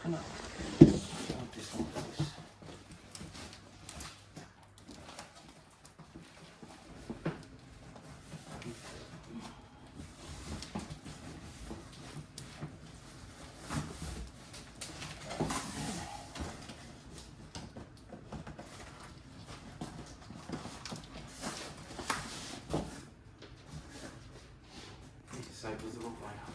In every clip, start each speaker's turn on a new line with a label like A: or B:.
A: gonna grab this one first. Disciples the wrong way up.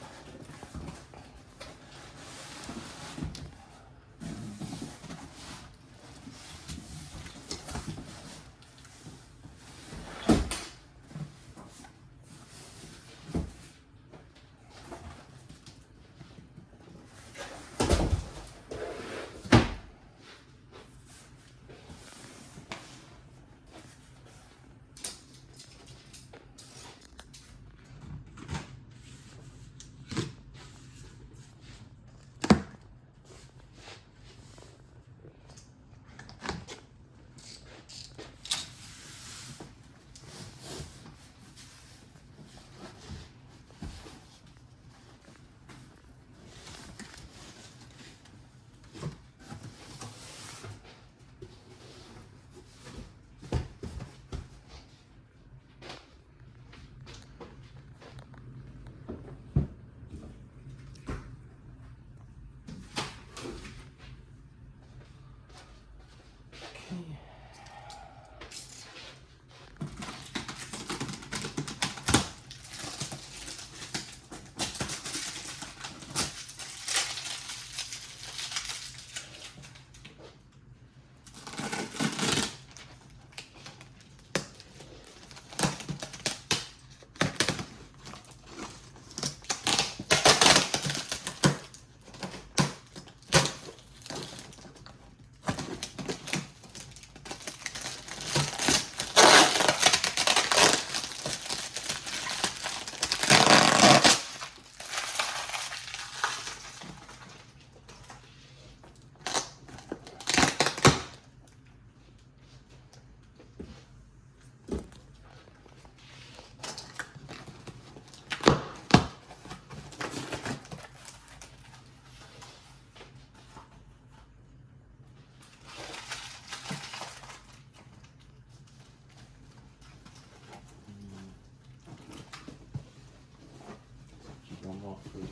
A: One more through the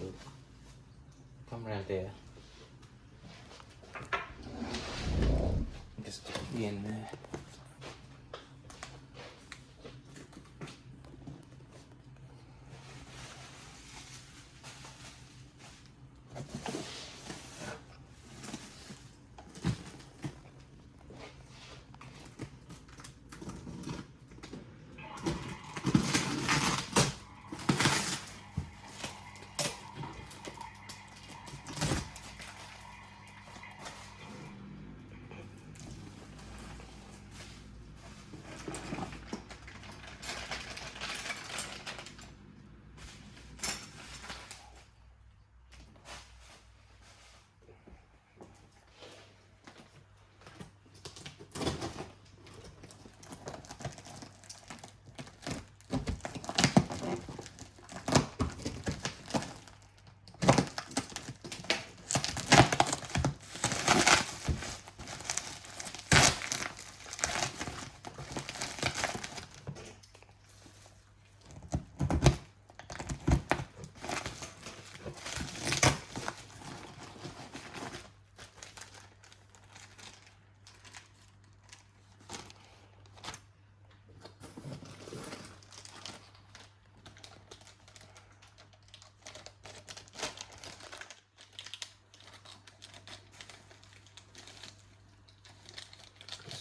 A: come around there. Just be in there.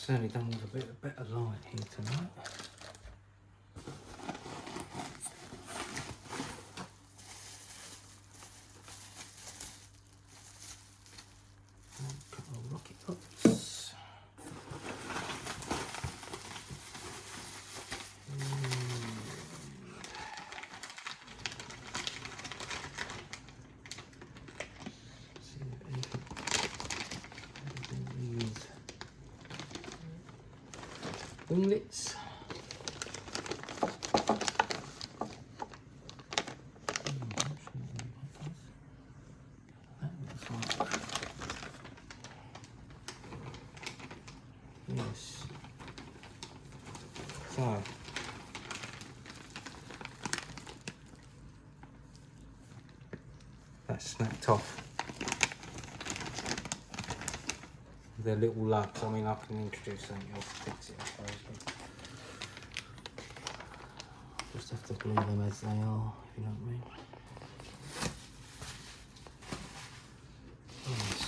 A: Certainly done with a bit of better light here tonight. A couple of rocket pots. Winglets. That looks like So that snapped off. They're little lugs. I mean, I can introduce something else to fix it, I suppose. But just have to glue them as they are, if you know what I mean. Yes.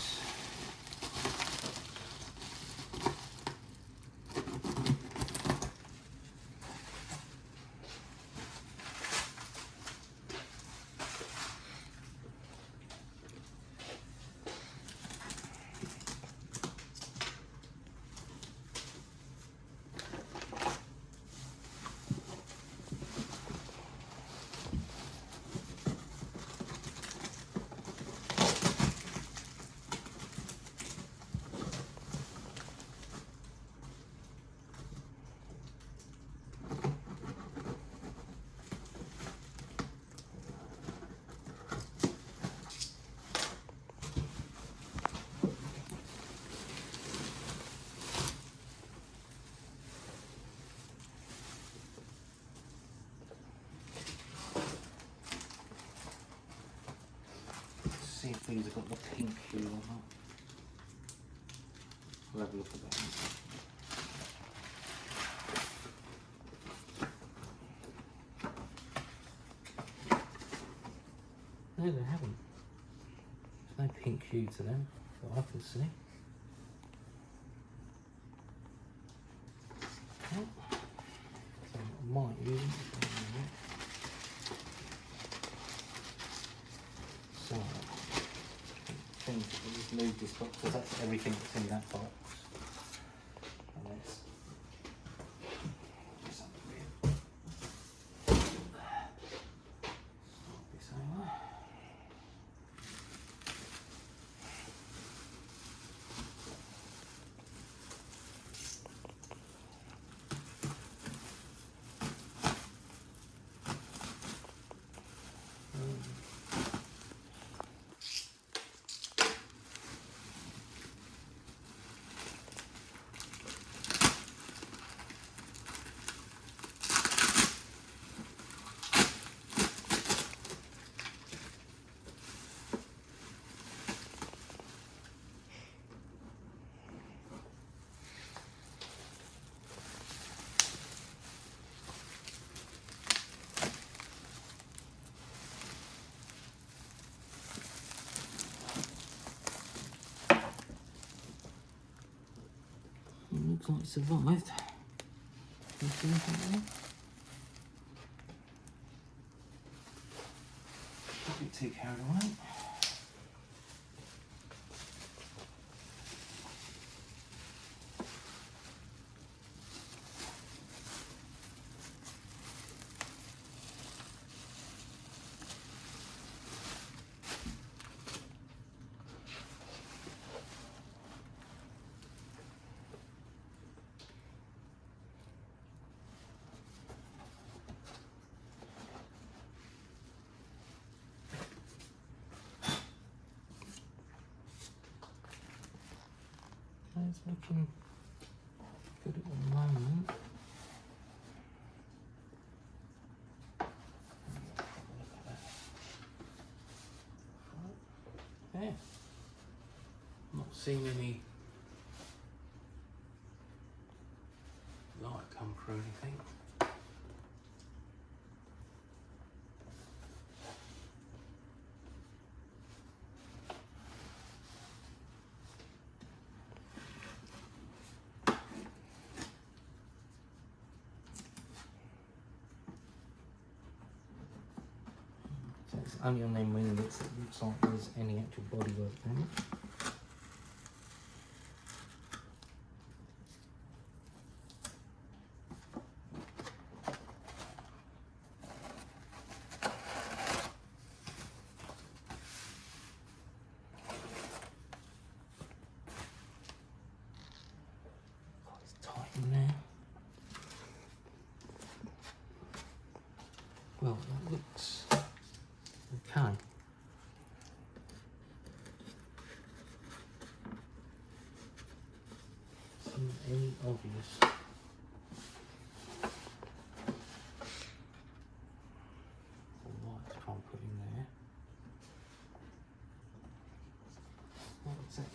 A: See if these have got the pink hue or not. We'll have a look at that. No, they haven't. There's no pink hue to them that I can see. Oh. So I might use it. So I think we'll just move this box because that's everything that's in that box. And let's do something weird. Start this over. Looks like it survived. Can you see anything there? Don't get too carried away. It's looking good at the moment. Look at that. Yeah. Not seeing any light come through or anything. So it's only on them winglets that it looks like there's any actual bodywork in it. Well, that looks okay. Isn't any obvious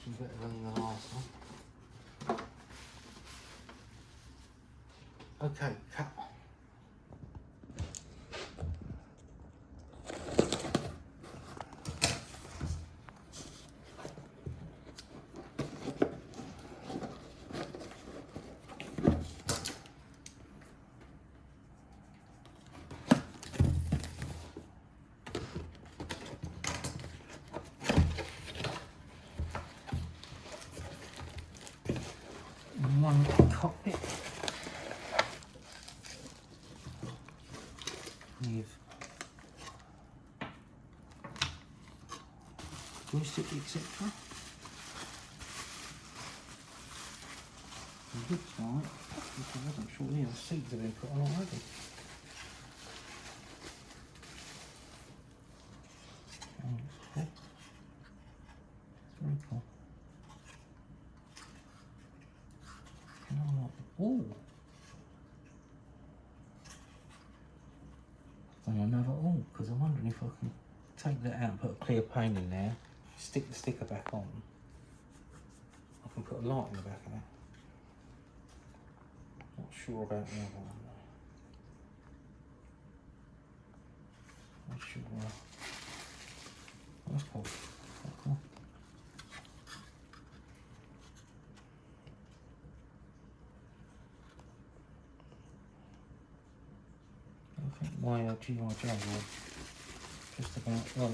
A: Much better than the last one. Okay, cut. One cockpit with joystick, etc. It looks like, because I wasn't sure the seats have been put on already. Oh, that's cool. Very cool. Oh! Another because I'm wondering if I can take that out and put a clear pane in there, stick the sticker back on. I can put a light in the back of that. Not sure about the other one though. Not sure. That's cool. Quite cool. I think my GI will just about work.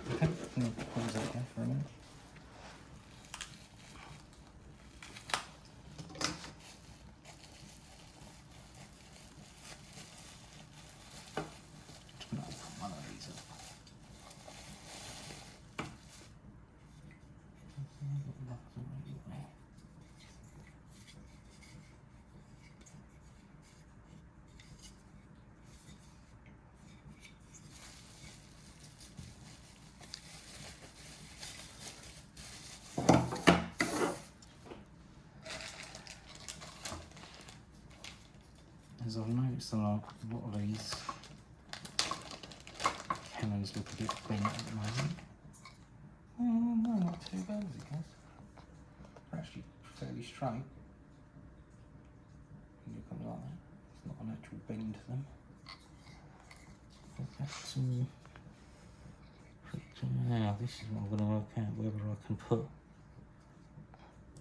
A: Okay, I'm going to pause that there for a minute. Just going to put one of these up. As I've noticed a lot of these cannons look a bit bent at the moment. No, not too bad as it goes. They're actually fairly straight. You look like that. It's not an actual bend to them. Now this is what I'm going to work out, whether I can put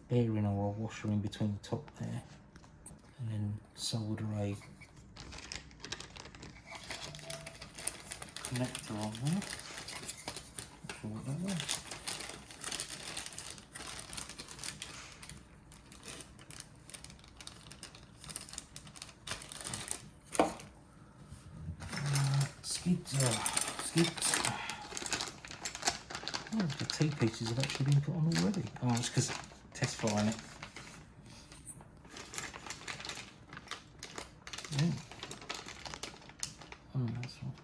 A: bearing or a washer in between the top there and then solder a connector on there. Not sure what that was. Skids. Oh, the T-pieces have actually been put on already. Oh, it's because test flying it. Yeah. Oh, that's right.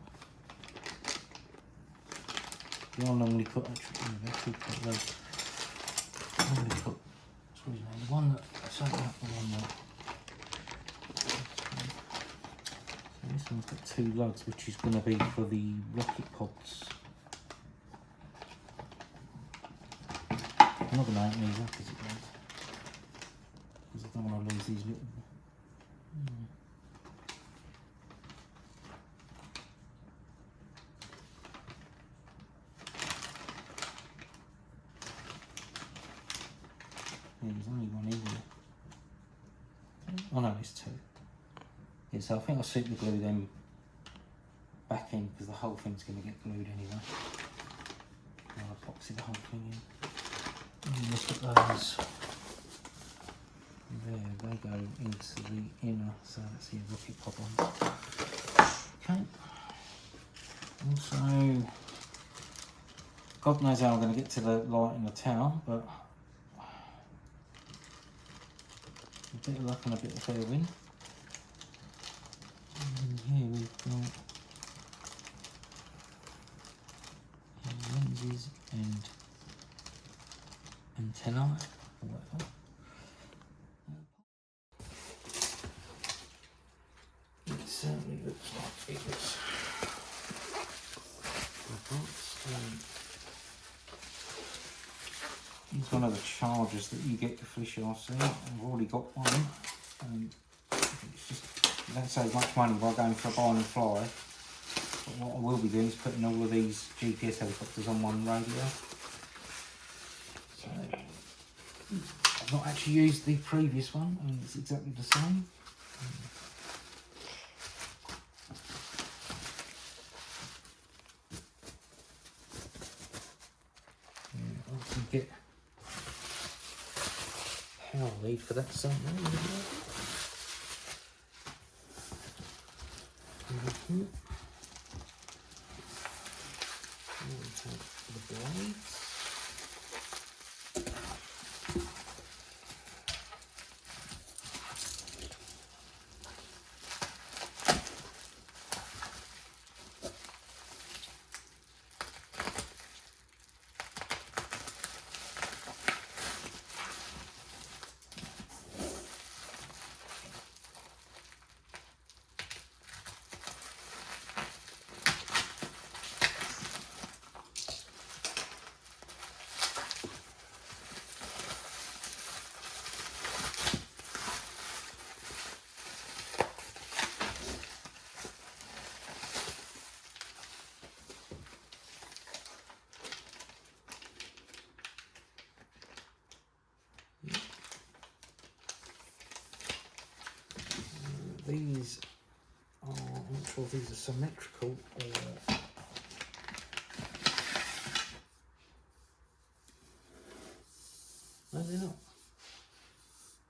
A: You all normally put actually, they're too quite low. I normally put, the one that, so the one that. So this one's got 2 lugs, which is going to be for the rocket pods. I'm not going to open these up as it goes, because I don't want to lose these little. There's only one in there. Oh no, there's 2. Yeah, so I think I'll super glue them back in because the whole thing's going to get glued anyway. I'll epoxy the whole thing in. And look at those. There, they go into the inner, so that's the rocket pop on. Okay. Also, God knows how I'm going to get to the light in the tower, but a bit of luck and a bit of fair wind. And here we've got lenses and antennae or whatever. It certainly looks like it is. Here's one of the chargers that you get to FlishRC. I've already got one. It's just, you don't save much money by going for a buy and fly. But what I will be doing is putting all of these GPS helicopters on one radio. So I've not actually used the previous one, and it's exactly the same. I can get power lead for that somewhere. The blades. These are, I'm not sure if these are symmetrical or... No, they're not.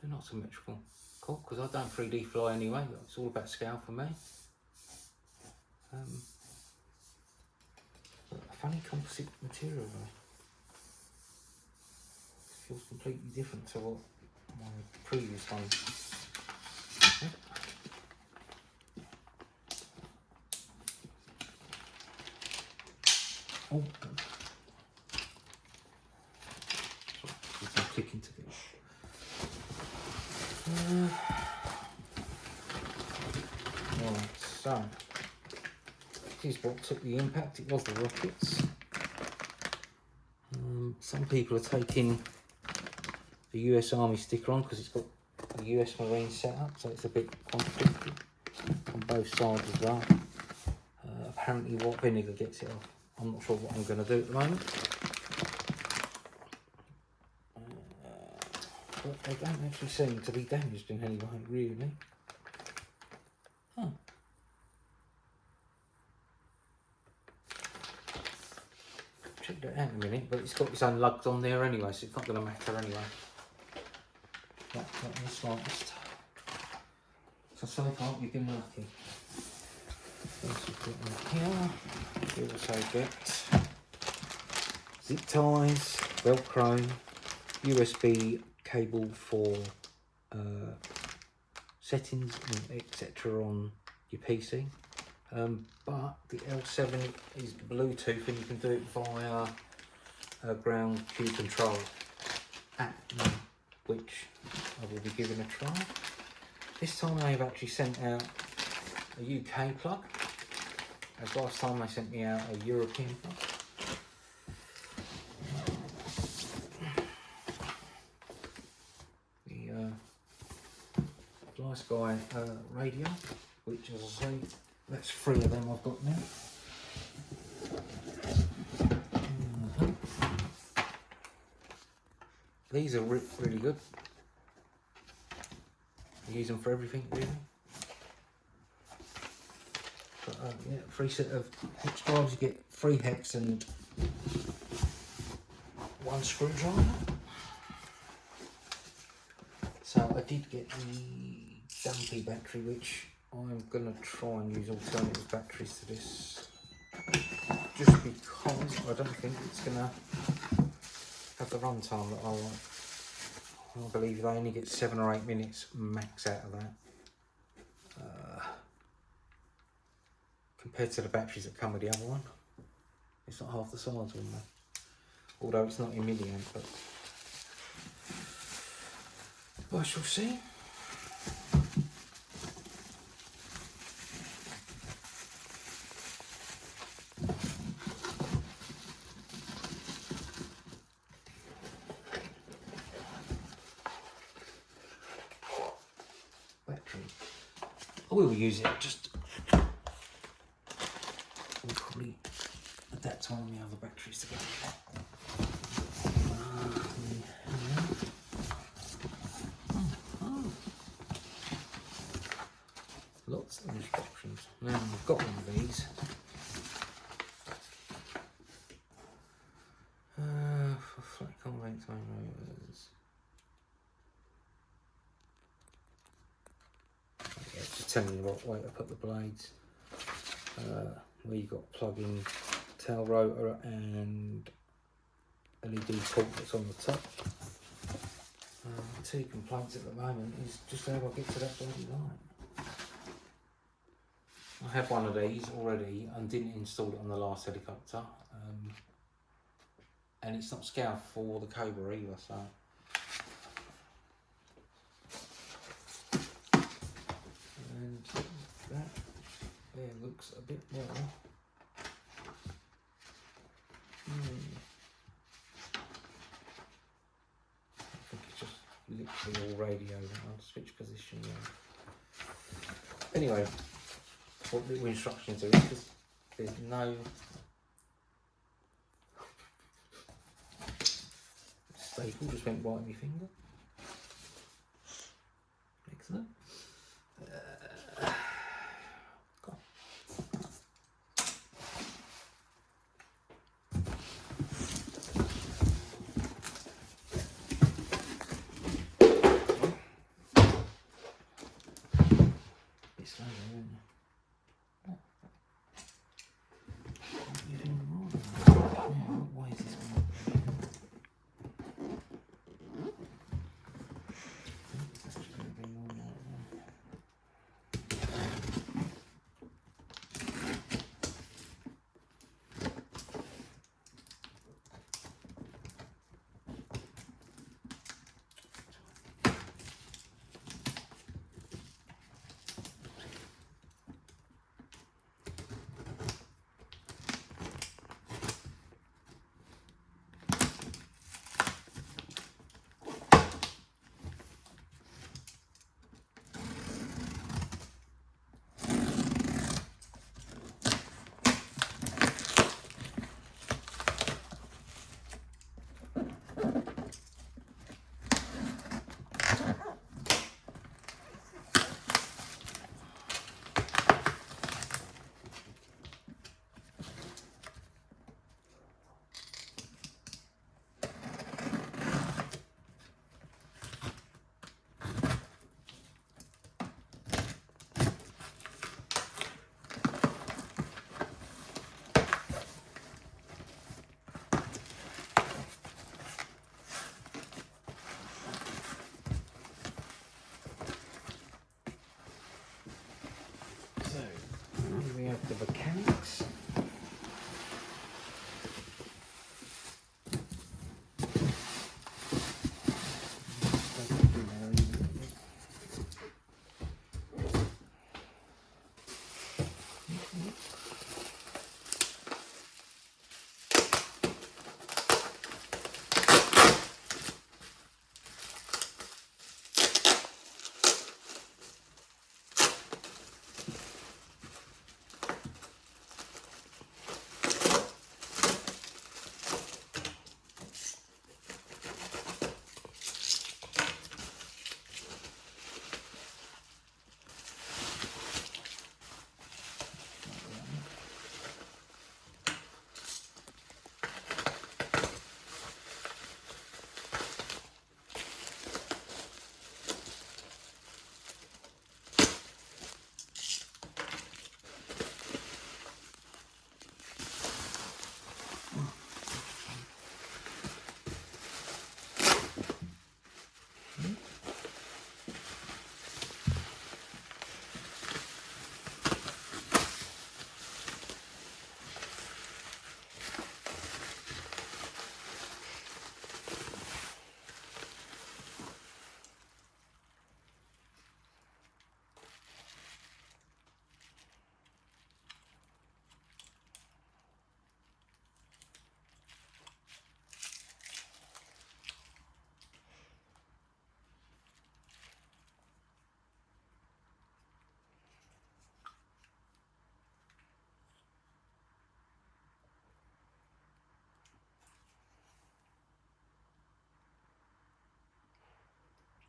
A: They're not symmetrical. Cool, because I don't 3D fly anyway. It's all about scale for me. A funny composite material though. It feels completely different to what my previous one. Oh, there's some clicking to do. Right, so this is what took the impact. It was the rockets. Some people are taking the US Army sticker on because it's got the US Marine set up, so it's a bit contradictory on both sides as well. Apparently, white vinegar gets it off. I'm not sure what I'm going to do at the moment. But they don't actually seem to be damaged in any way, really. Huh. Check that out in a minute, but it's got its own lugs on there anyway, so it's not going to matter anyway. Not the slightest. So far we've been lucky. Also put in here. We also get zip ties, Velcro, USB cable for settings and etc. on your PC. But the L7 is Bluetooth and you can do it via a ground Q control app, which I will be giving a try. This time they've actually sent out a UK plug, as last time they sent me out a European plug. The Fly Sky radio, which, as I say, that's 3 of them I've got now. These are really good. I use them for everything really. But, yeah, 3 set of hex drives. You get 3 hex and 1 screwdriver. So I did get the dumpy battery, which I'm going to try and use alternative batteries to this, just because I don't think it's going to have the runtime that I want. I believe they only get 7 or 8 minutes max out of that. Compared to the batteries that come with the other one, it's not half the size of them, although it's not in milliamp, but I shall see. Battery, I will use it, just we'll probably adapt one of the other batteries together. Lots of instructions. Now I've got one of these. For flat convex motors. Yeah, it's just telling you what way to put the blades. Where you've got plug-in tail rotor and LED port that's on the top. 2 complaints at the moment is just how I get to that bloody light. I have one of these already and didn't install it on the last helicopter, and it's not scaled for the Cobra either, so and that there looks a bit more I think it's just literally all radio. I'll switch position now. Anyway, what little instructions are in, because there's no staple, just went right in my finger. Excellent. Go on. Bit slow there, isn't it? Why is this one? It's actually going to be more like that.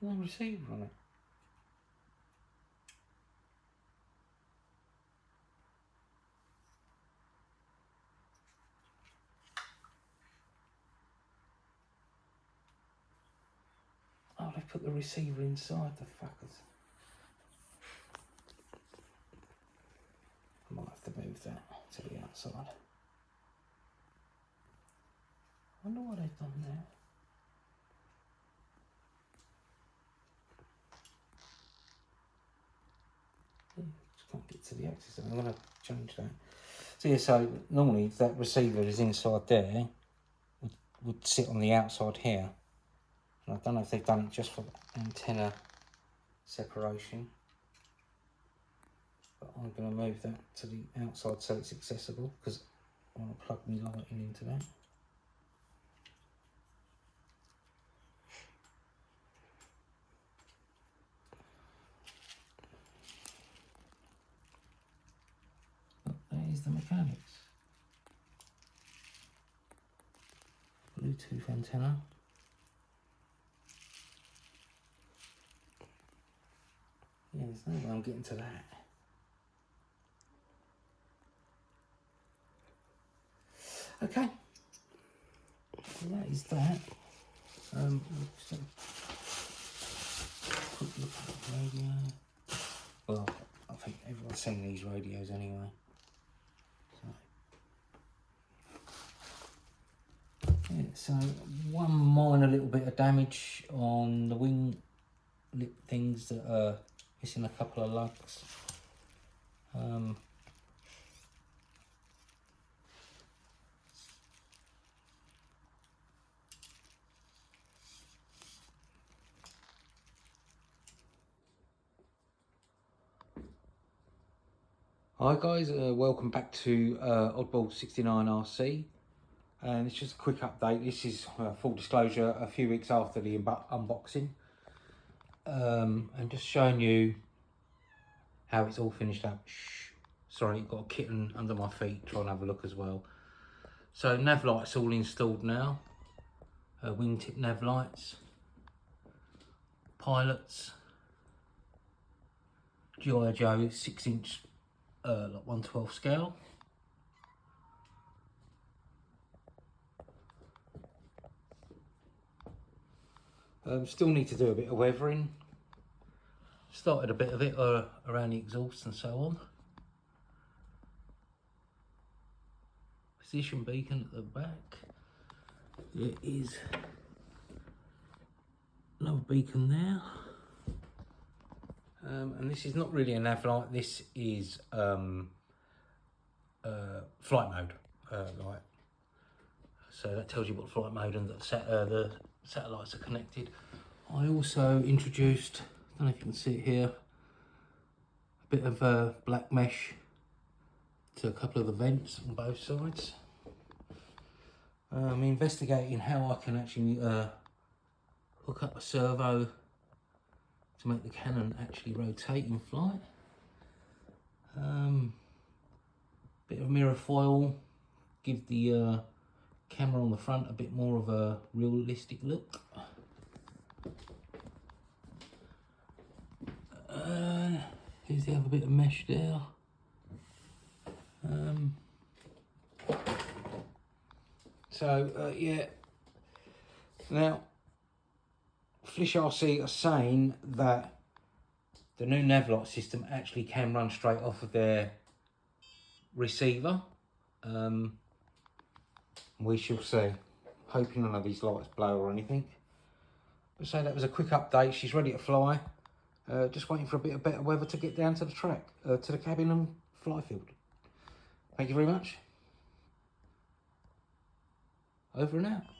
A: No receiver on it. Oh, they put the receiver inside the fuckers. I might have to move that to the outside. I wonder what they've done there. Just can't get to the axis. I'm going to change that. So yeah, so normally if that receiver is inside there, would sit on the outside here. And I don't know if they've done it just for antenna separation. But I'm going to move that to the outside so it's accessible, because I want to plug my lighting into that. But there's the mechanics. Bluetooth antenna. Yeah, there's no way I'm getting to that. Okay, so that is that. Just have a quick look at the radio. Well, I think everyone's seen these radios anyway. So, yeah, so one minor little bit of damage on the wing lip things that are missing a couple of lugs. Hi guys, welcome back to Oddball 69RC, and it's just a quick update. This is full disclosure, a few weeks after the unboxing, and just showing you how it's all finished up. Shh. Sorry, got a kitten under my feet trying to have a look as well. So nav lights all installed now, wingtip nav lights, pilots, G.I. Joe 6-inch like 1/12 scale. Still need to do a bit of weathering. Started a bit of it around the exhaust and so on. Position beacon at the back. There is another beacon there. And this is not really a nav light, this is flight mode light. So that tells you what flight mode and the satellites are connected. I also introduced, I don't know if you can see it here, a bit of black mesh to a couple of the vents on both sides. I'm investigating how I can actually hook up a servo to make the cannon actually rotate in flight. Bit of mirror foil, give the camera on the front a bit more of a realistic look. Here's the other bit of mesh there. Yeah, now FlishRC are saying that the new nav light system actually can run straight off of their receiver. We shall see. Hoping none of these lights blow or anything. But so that was a quick update. She's ready to fly. Just waiting for a bit of better weather to get down to the track, to the cabin and fly field. Thank you very much. Over and out.